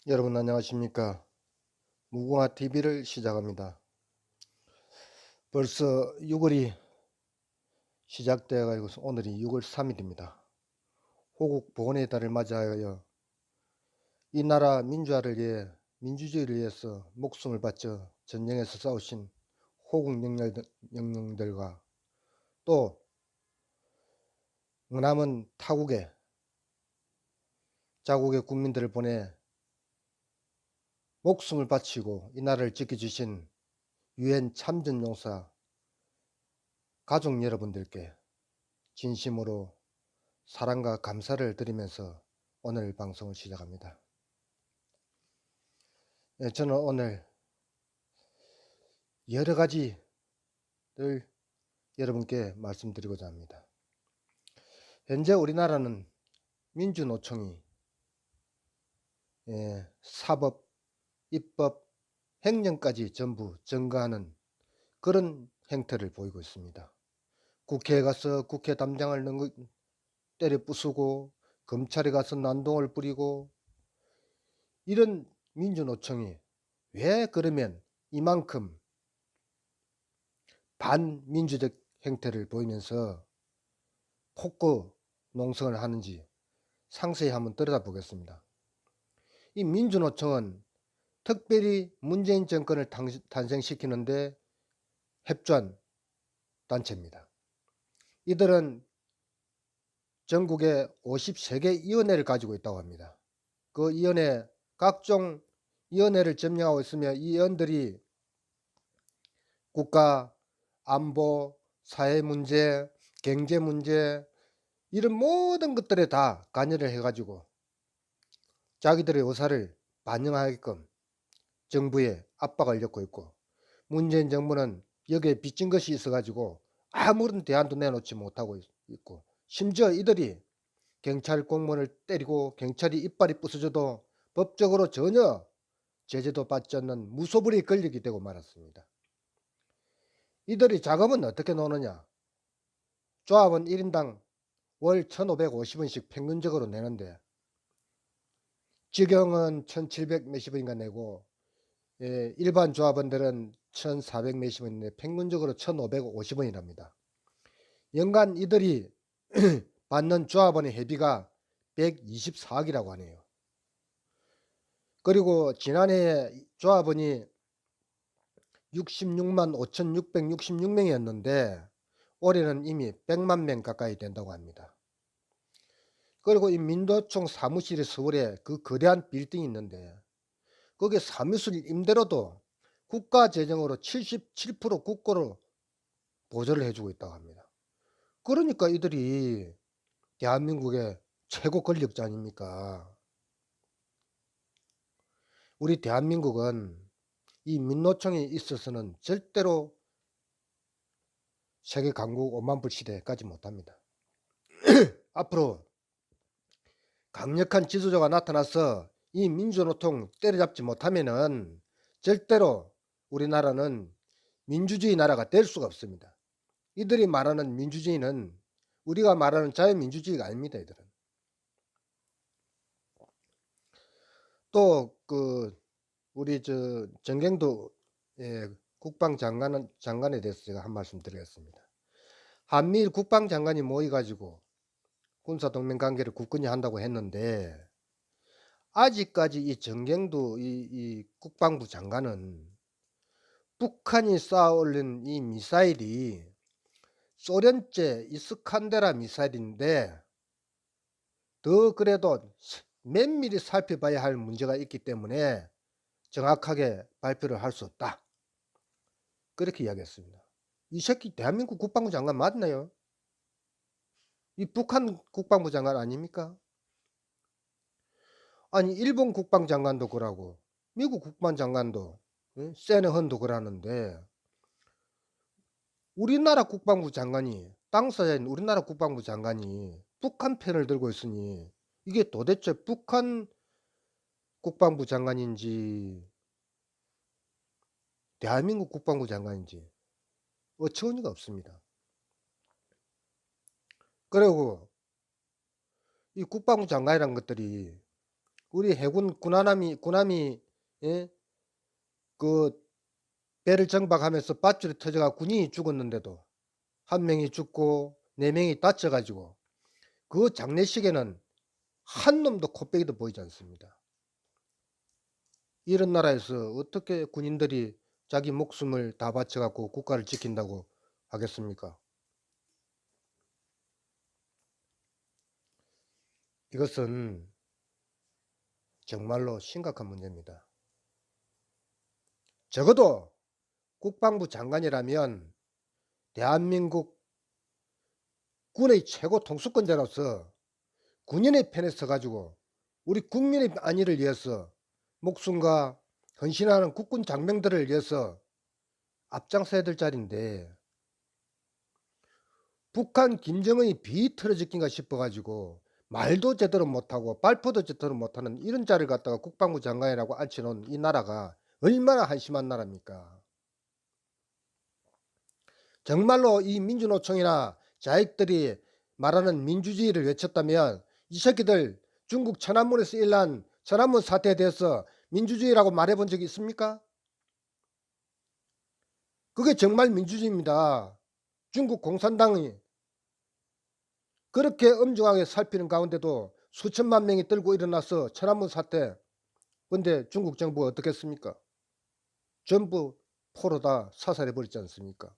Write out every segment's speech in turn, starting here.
여러분 안녕하십니까? 무궁화 TV를 시작합니다. 벌써 6월이 시작되어 가지고 오늘이 6월 3일입니다. 호국 복원의 달을 맞이하여 이 나라 민주화를 위해 민주주의를 위해서 목숨을 바쳐 전쟁에서 싸우신 호국 영령들과 또 남은 타국의 자국의 국민들을 보내 목숨을 바치고 이 나라를 지켜주신 유엔 참전용사 가족 여러분들께 진심으로 사랑과 감사를 드리면서 오늘 방송을 시작합니다. 저는 오늘 여러 가지를 여러분께 말씀드리고자 합니다. 현재 우리나라는 민주노총이 사법, 입법, 행정까지 전부 전가하는 그런 행태를 보이고 있습니다. 국회에 가서 국회 담장을 때려 부수고 검찰에 가서 난동을 부리고 이런 민주노총이 왜 그러면 이만큼 반민주적 행태를 보이면서 폭거 농성을 하는지 상세히 한번 들여다보겠습니다. 이 민주노총은 특별히 문재인 정권을 탄생시키는데 협조한 단체입니다. 이들은 전국에 53개 위원회를 가지고 있다고 합니다. 그 위원회, 각종 위원회를 점령하고 있으며 이 위원들이 국가, 안보, 사회 문제, 경제 문제 이런 모든 것들에 다 관여를 해가지고 자기들의 의사를 반영하게끔 정부에 압박을 넣고 있고, 문재인 정부는 여기에 빚진 것이 있어가지고 아무런 대안도 내놓지 못하고 있고, 심지어 이들이 경찰 공무원을 때리고 경찰이 이빨이 부서져도 법적으로 전혀 제재도 받지 않는 무소불위의 권력이 되고 말았습니다. 이들이 자금은 어떻게 노느냐? 조합은 1인당 월 1,550원씩 평균적으로 내는데 직영은 1,700 몇십 원인가 내고 일반 조합원들은 1,400 몇십 원인데 평균적으로 1,550원이랍니다. 연간 이들이 받는 조합원의 회비가 124억이라고 하네요. 그리고 지난해 조합원이 66만 5,666명이었는데 올해는 이미 100만 명 가까이 된다고 합니다. 그리고 이 민노총 사무실이 서울에 그 거대한 빌딩이 있는데 거기에 사무실 임대료도 국가 재정으로 77% 국고로 보조를 해주고 있다고 합니다. 그러니까 이들이 대한민국의 최고 권력자 아닙니까? 우리 대한민국은 이 민노총에 있어서는 절대로 세계 강국 5만 불 시대에 가지 못합니다. 앞으로 강력한 지도자가 나타나서 이 민주노총 때려잡지 못하면은 절대로 우리나라는 민주주의 나라가 될 수가 없습니다. 이들이 말하는 민주주의는 우리가 말하는 자유민주주의가 아닙니다. 이들은 또 우리 정경도 국방장관에 대해서 제가 한 말씀 드리겠습니다. 한미일 국방장관이 모여가지고 군사동맹관계를 굳건히 한다고 했는데 아직까지 이 정경도 이 국방부 장관은 북한이 쌓아 올린 이 미사일이 소련제 이스칸데라 미사일인데 더 그래도 면밀히 살펴봐야 할 문제가 있기 때문에 정확하게 발표를 할 수 없다. 그렇게 이야기했습니다. 이 새끼 대한민국 국방부 장관 맞나요? 이 북한 국방부 장관 아닙니까? 아니 일본 국방장관도 그러고 미국 국방장관도 세너헌도 그러는데 우리나라 국방부 장관이 당사자인 우리나라 국방부 장관이 북한 편을 들고 있으니 이게 도대체 북한 국방부 장관인지 대한민국 국방부 장관인지 어처구니가 없습니다. 그리고 이 국방부 장관이란 것들이 우리 해군 군함이 예? 그 배를 정박하면서 밧줄이 터져가 군인이 죽었는데도 한 명이 죽고 네 명이 다쳐 가지고 그 장례식에는 한 놈도 코빼기도 보이지 않습니다. 이런 나라에서 어떻게 군인들이 자기 목숨을 다 바쳐 갖고 국가를 지킨다고 하겠습니까? 이것은 정말로 심각한 문제입니다. 적어도 국방부 장관이라면 대한민국 군의 최고 통수권자로서 군인의 편에 서 가지고 우리 국민의 안위를 위해서 목숨과 헌신하는 국군 장병들을 위해서 앞장서야 될 자리인데 북한 김정은이 비틀어졌긴가 싶어 가지고 말도 제대로 못하고 발표도 제대로 못하는 이런 자리를 갖다가 국방부 장관이라고 앉혀놓은 이 나라가 얼마나 한심한 나라입니까? 정말로 이 민주노총이나 자익들이 말하는 민주주의를 외쳤다면 이 새끼들 중국 천안문에서 일어난 천안문 사태에 대해서 민주주의라고 말해본 적이 있습니까? 그게 정말 민주주의입니다. 중국 공산당이 그렇게 엄중하게 살피는 가운데도 수천만 명이 들고 일어나서 천안문 사태, 근데 중국 정부가 어떻게 했습니까? 전부 포로 다 사살해 버렸지 않습니까?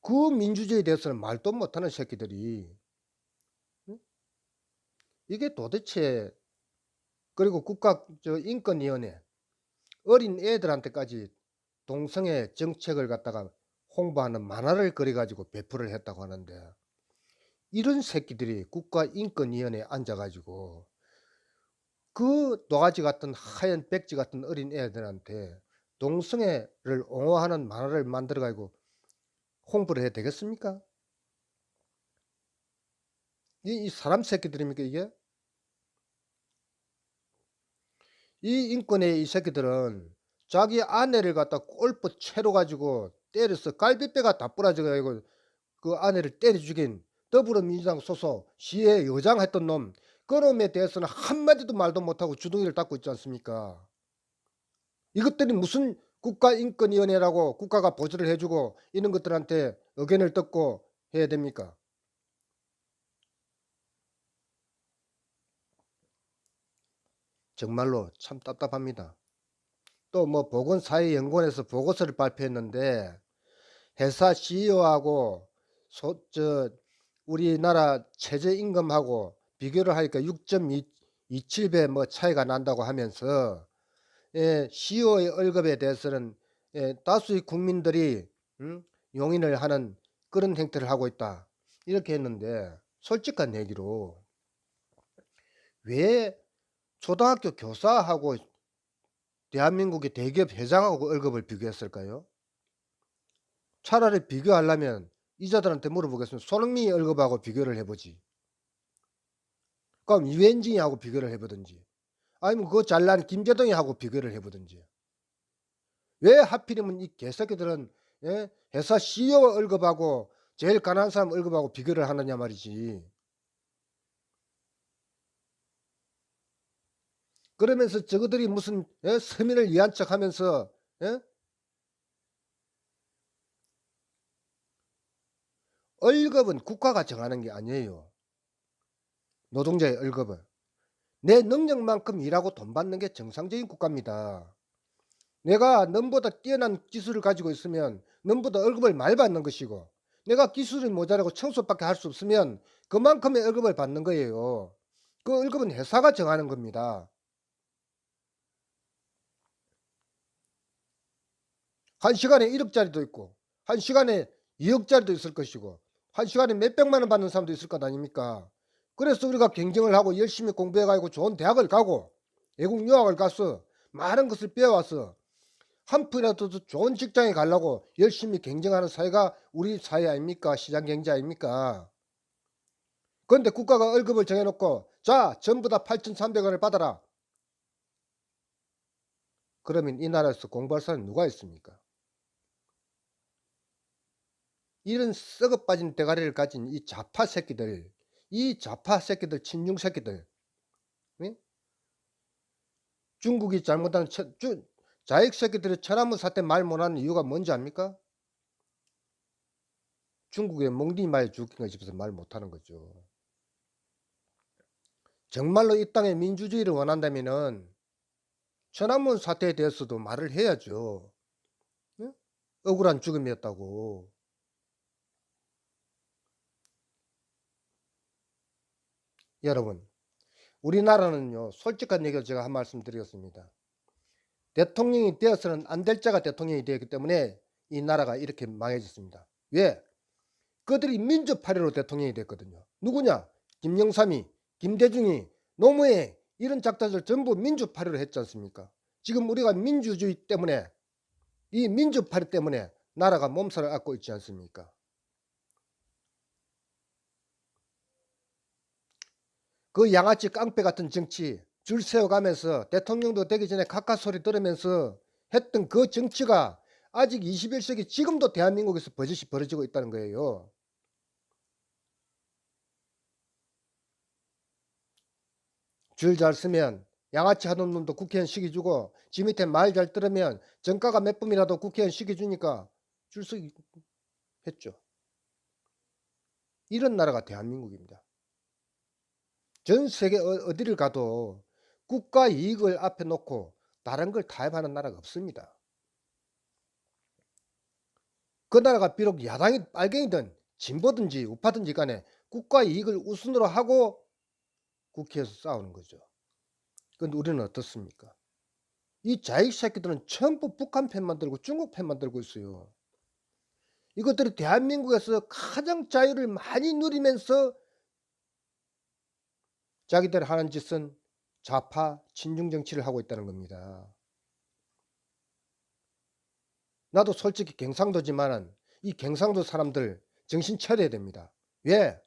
그 민주주의에 대해서는 말도 못하는 새끼들이 이게 도대체, 그리고 국가 인권위원회 어린 애들한테까지 동성애 정책을 갖다가 홍보하는 만화를 그려가지고 배포를 했다고 하는데 이런 새끼들이 국가인권위원회에 앉아가지고 그 노가지 같은 하얀 백지 같은 어린 애들한테 동성애를 옹호하는 만화를 만들어 가지고 홍보를 해야 되겠습니까? 이 사람 새끼들입니까 이게? 이 인권의 이 새끼들은 자기 아내를 갖다 꼴부 채로 가지고 때려서 갈비뼈가 다 부러져 가지고 그 아내를 때려 죽인 더불어민주당 소속 시의 여장 했던 놈, 그놈에 대해서는 한마디도 말도 못하고 주둥이를 닫고 있지 않습니까? 이것들이 무슨 국가인권위원회라고 국가가 보조를 해주고 이런 것들한테 의견을 듣고 해야 됩니까? 정말로 참 답답합니다. 또 뭐 보건사회연구원에서 보고서를 발표했는데 회사 CEO하고 우리나라 최저임금하고 비교를 하니까 6.27배 뭐 차이가 난다고 하면서 CEO의 월급에 대해서는 다수의 국민들이 용인을 하는 그런 행태를 하고 있다 이렇게 했는데, 솔직한 얘기로 왜 초등학교 교사하고 대한민국의 대기업 회장하고 월급을 비교했을까요? 차라리 비교하려면 이자들한테 물어보겠습니다. 손흥민이 월급하고 비교를 해보지. 그럼 유현진이하고 비교를 해보든지, 아니면 그 잘난 김재동이하고 비교를 해보든지. 왜 하필이면 이 개새끼들은 회사 CEO 월급하고 제일 가난한 사람 월급하고 비교를 하느냐 말이지. 그러면서 저거들이 무슨 서민을 위한 척 하면서 월급은 국가가 정하는 게 아니에요. 노동자의 월급은 내 능력만큼 일하고 돈 받는 게 정상적인 국가입니다. 내가 넘보다 뛰어난 기술을 가지고 있으면 넘보다 월급을 많이 받는 것이고, 내가 기술이 모자라고 청소밖에 할 수 없으면 그만큼의 월급을 받는 거예요. 그 월급은 회사가 정하는 겁니다. 한 시간에 1억짜리도 있고 한 시간에 2억짜리도 있을 것이고 한 시간에 몇백만 원 받는 사람도 있을 것 아닙니까? 그래서 우리가 경쟁을 하고 열심히 공부해 가지고 좋은 대학을 가고 외국 유학을 가서 많은 것을 배워와서 한 푼이라도 더 좋은 직장에 가려고 열심히 경쟁하는 사회가 우리 사회 아닙니까? 시장 경제 아닙니까? 그런데 국가가 월급을 정해놓고 자 전부 다 8,300원을 받아라. 그러면 이 나라에서 공부할 사람이 누가 있습니까? 이런 썩어 빠진 대가리를 가진 이 좌파 새끼들, 이 좌파 새끼들, 친중 새끼들, 예? 중국이 잘못한 자익 새끼들이 천안문 사태 말 못하는 이유가 뭔지 압니까? 중국의 멍디 말 죽인 거 싶어서 말 못하는 거죠. 정말로 이 땅에 민주주의를 원한다면은 천안문 사태에 대해서도 말을 해야죠. 예? 억울한 죽음이었다고. 여러분, 우리나라는요, 솔직한 얘기를 제가 한 말씀 드리겠습니다. 대통령이 되어서는 안 될 자가 대통령이 되었기 때문에 이 나라가 이렇게 망해졌습니다. 왜? 그들이 민주파리로 대통령이 됐거든요. 누구냐? 김영삼이, 김대중이, 노무현 이런 작자들 전부 민주파리로 했지 않습니까? 지금 우리가 민주주의 때문에 이 민주파리 때문에 나라가 몸살을 앓고 있지 않습니까? 그 양아치 깡패 같은 정치 줄 세워가면서 대통령도 되기 전에 카카 소리 들으면서 했던 그 정치가 아직 21세기 지금도 대한민국에서 버젓이 벌어지고 있다는 거예요. 줄 잘 쓰면 양아치 하는 놈도 국회의원 시켜주고 지 밑에 말 잘 들으면 정가가 몇 분이라도 국회의원 시켜주니까 줄 서기 했죠. 이런 나라가 대한민국입니다. 전 세계 어디를 가도 국가 이익을 앞에 놓고 다른 걸 타협하는 나라가 없습니다. 그 나라가 비록 야당이 빨갱이든 진보든지 우파든지 간에 국가 이익을 우선으로 하고 국회에서 싸우는 거죠. 그런데 우리는 어떻습니까? 이 자익 새끼들은 전부 북한 편만 들고 중국 편만 들고 있어요. 이것들이 대한민국에서 가장 자유를 많이 누리면서 자기들 하는 짓은 좌파 친중 정치를 하고 있다는 겁니다. 나도 솔직히 경상도지만은 이 경상도 사람들 정신 차려야 됩니다. 왜?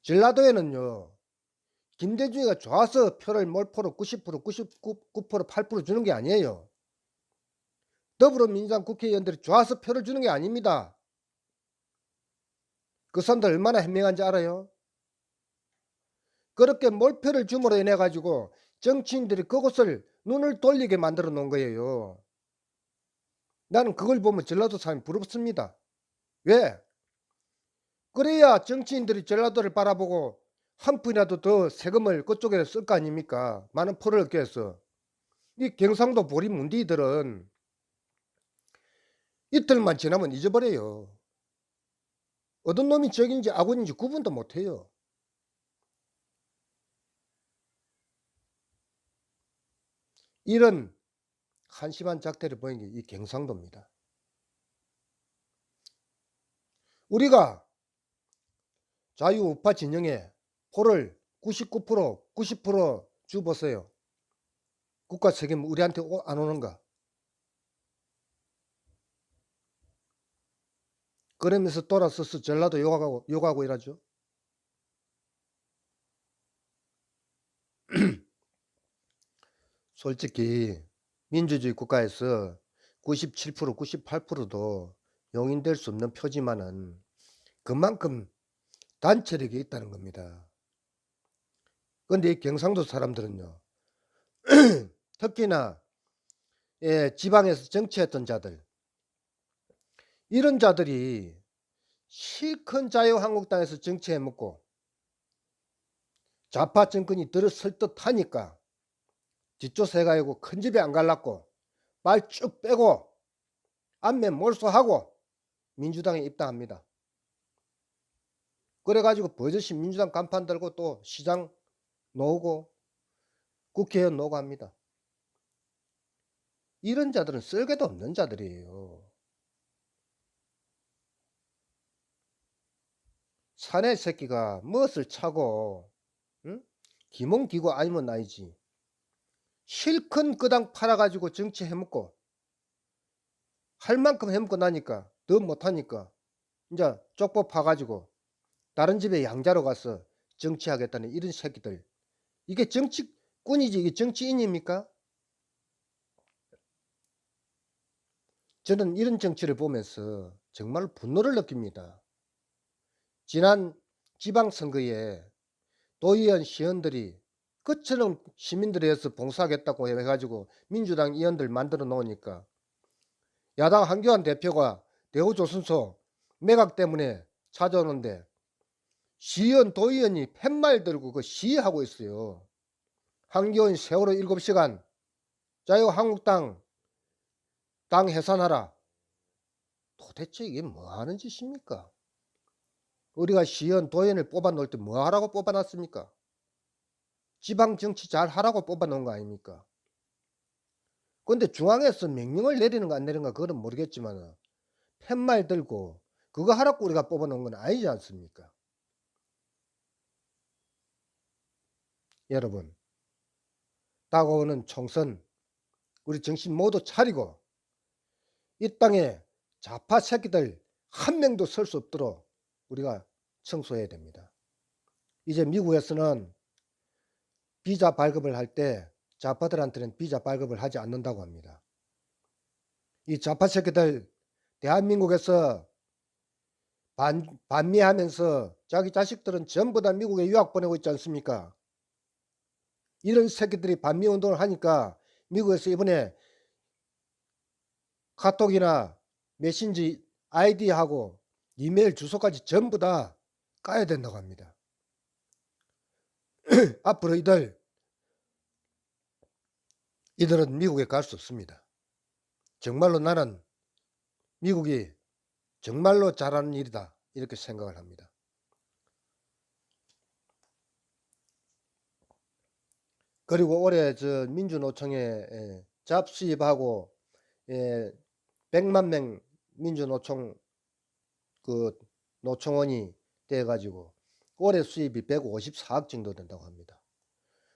전라도에는요, 김대중이가 좋아서 표를 몰표로 90%, 99%, 8% 주는 게 아니에요. 더불어민주당 국회의원들이 좋아서 표를 주는 게 아닙니다. 그 사람들 얼마나 현명한지 알아요? 그렇게 몰표를 줌으로 인해 가지고 정치인들이 그것을 눈을 돌리게 만들어 놓은 거예요. 나는 그걸 보면 전라도 사람이 부럽습니다. 왜? 그래야 정치인들이 전라도를 바라보고 한 푼이라도 더 세금을 그쪽에 쓸 거 아닙니까? 많은 표를 얻기 위해서. 이 경상도 보리문디들은 이틀만 지나면 잊어버려요. 어떤 놈이 적인지 아군인지 구분도 못해요. 이런 한심한 작태를 보인 게 이 경상도입니다. 우리가 자유우파 진영에 표를 99%, 90% 주보세요. 국가 책임 우리한테 안 오는가? 그러면서 돌아서서 전라도 욕하고 이러죠. 솔직히 민주주의 국가에서 97%, 98%도 용인될 수 없는 표지만은 그만큼 단체력이 있다는 겁니다. 그런데 이 경상도 사람들은요. 특히나 지방에서 정치했던 자들, 이런 자들이 실컷 자유한국당에서 정치해먹고 좌파 정권이 들어설 듯 하니까 뒷조사 해가지고 큰 집에 안 갈랐고 말 쭉 빼고 안면 몰수하고 민주당에 입당합니다. 그래가지고 버젓이 민주당 간판 들고 또 시장 놓고 국회의원 놓고 합니다. 이런 자들은 쓸개도 없는 자들이에요. 사내 새끼가 무엇을 차고 응? 기몽기고 아니면 아니지. 실컷 그당 팔아가지고 정치 해먹고 할 만큼 해먹고 나니까 더 못하니까 이제 쪽보 파가지고 다른 집에 양자로 가서 정치하겠다는 이런 새끼들. 이게 정치꾼이지 이게 정치인입니까? 저는 이런 정치를 보면서 정말 분노를 느낍니다. 지난 지방선거에 도의원 시의원들이 끝처럼 시민들에 의해서 봉사하겠다고 해가지고 민주당 의원들 만들어 놓으니까 야당 한교안 대표가 대우조선소 매각 때문에 찾아오는데 시의원 도의원이 팻말 들고 그 시위하고 있어요. 한교안 세월호 7시간, 자유한국당 당 해산하라. 도대체 이게 뭐 하는 짓입니까? 우리가 시의원 도의원을 뽑아 놓을 때 뭐 하라고 뽑아 놨습니까? 지방 정치 잘 하라고 뽑아 놓은 거 아닙니까? 근데 중앙에서 명령을 내리는 거 안 내리는 거 그건 모르겠지만 팻말 들고 그거 하라고 우리가 뽑아 놓은 건 아니지 않습니까? 여러분, 다가오는 총선 우리 정신 모두 차리고 이 땅에 좌파 새끼들 한 명도 설 수 없도록 우리가 청소해야 됩니다. 이제 미국에서는 비자 발급을 할 때 좌파들한테는 비자 발급을 하지 않는다고 합니다. 이 좌파 새끼들 대한민국에서 반미하면서 자기 자식들은 전부 다 미국에 유학 보내고 있지 않습니까? 이런 새끼들이 반미 운동을 하니까 미국에서 이번에 카톡이나 메신저 아이디하고 이메일 주소까지 전부 다 까야 된다고 합니다. 앞으로 이들은 미국에 갈 수 없습니다. 정말로 나는 미국이 정말로 잘하는 일이다 이렇게 생각을 합니다. 그리고 올해 저 민주노총에 잡수입하고 100만 명 민주노총 그 노총원이 돼가지고 올해 수입이 154억 정도 된다고 합니다.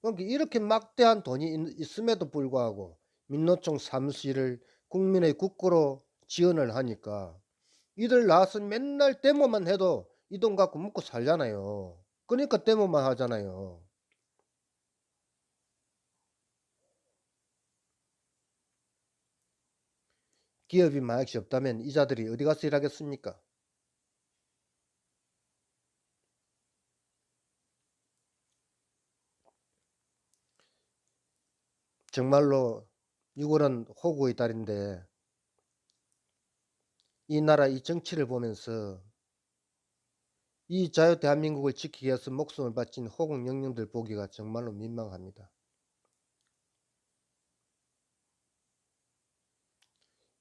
그러니까 이렇게 막대한 돈이 있음에도 불구하고 민노총 사무실을 국민의 국고로 지원을 하니까 이들 나와서 맨날 데모만 해도 이 돈 갖고 먹고 살잖아요. 그러니까 데모만 하잖아요. 기업이 만약에 없다면 이자들이 어디 가서 일하겠습니까? 정말로 6월은 호구의 달인데 이 나라 이 정치를 보면서 이 자유 대한민국을 지키기 위해서 목숨을 바친 호국 영령들 보기가 정말로 민망합니다.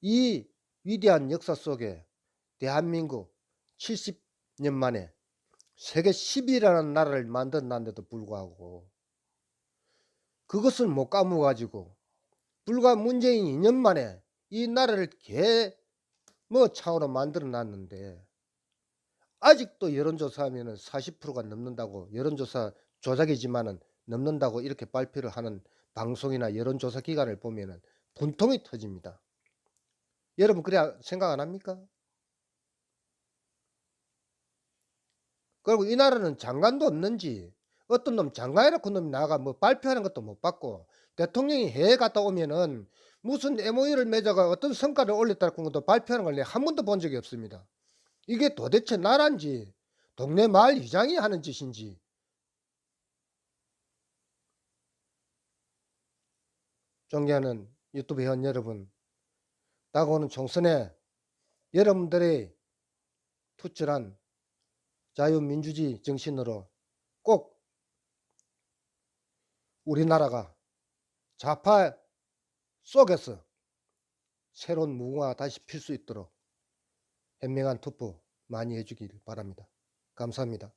이 위대한 역사 속에 대한민국 70년 만에 세계 10위라는 나라를 만들어놨는데도 불구하고 그것을 못 까먹어가지고 불과 문재인 2년 만에 이 나라를 차원으로 만들어놨는데 아직도 여론조사하면 40%가 넘는다고 여론조사 조작이지만은 넘는다고 이렇게 발표를 하는 방송이나 여론조사 기관을 보면은 분통이 터집니다. 여러분 그래 생각 안 합니까? 그리고 이 나라는 장관도 없는지 어떤 놈 장관이라고 놈이 나가 뭐 발표하는 것도 못 받고 대통령이 해외 갔다 오면은 무슨 MOU를 맺어가 어떤 성과를 올렸다는 것도 발표하는 걸 내가 한 번도 본 적이 없습니다. 이게 도대체 나라인지 동네 마을 이장이 하는 짓인지. 존경하는 유튜브 회원 여러분, 다가오는 총선에 여러분들의 투철한 자유민주주의 정신으로 꼭 우리나라가 좌파 속에서 새로운 무궁화가 다시 필 수 있도록 현명한 투표 많이 해주길 바랍니다. 감사합니다.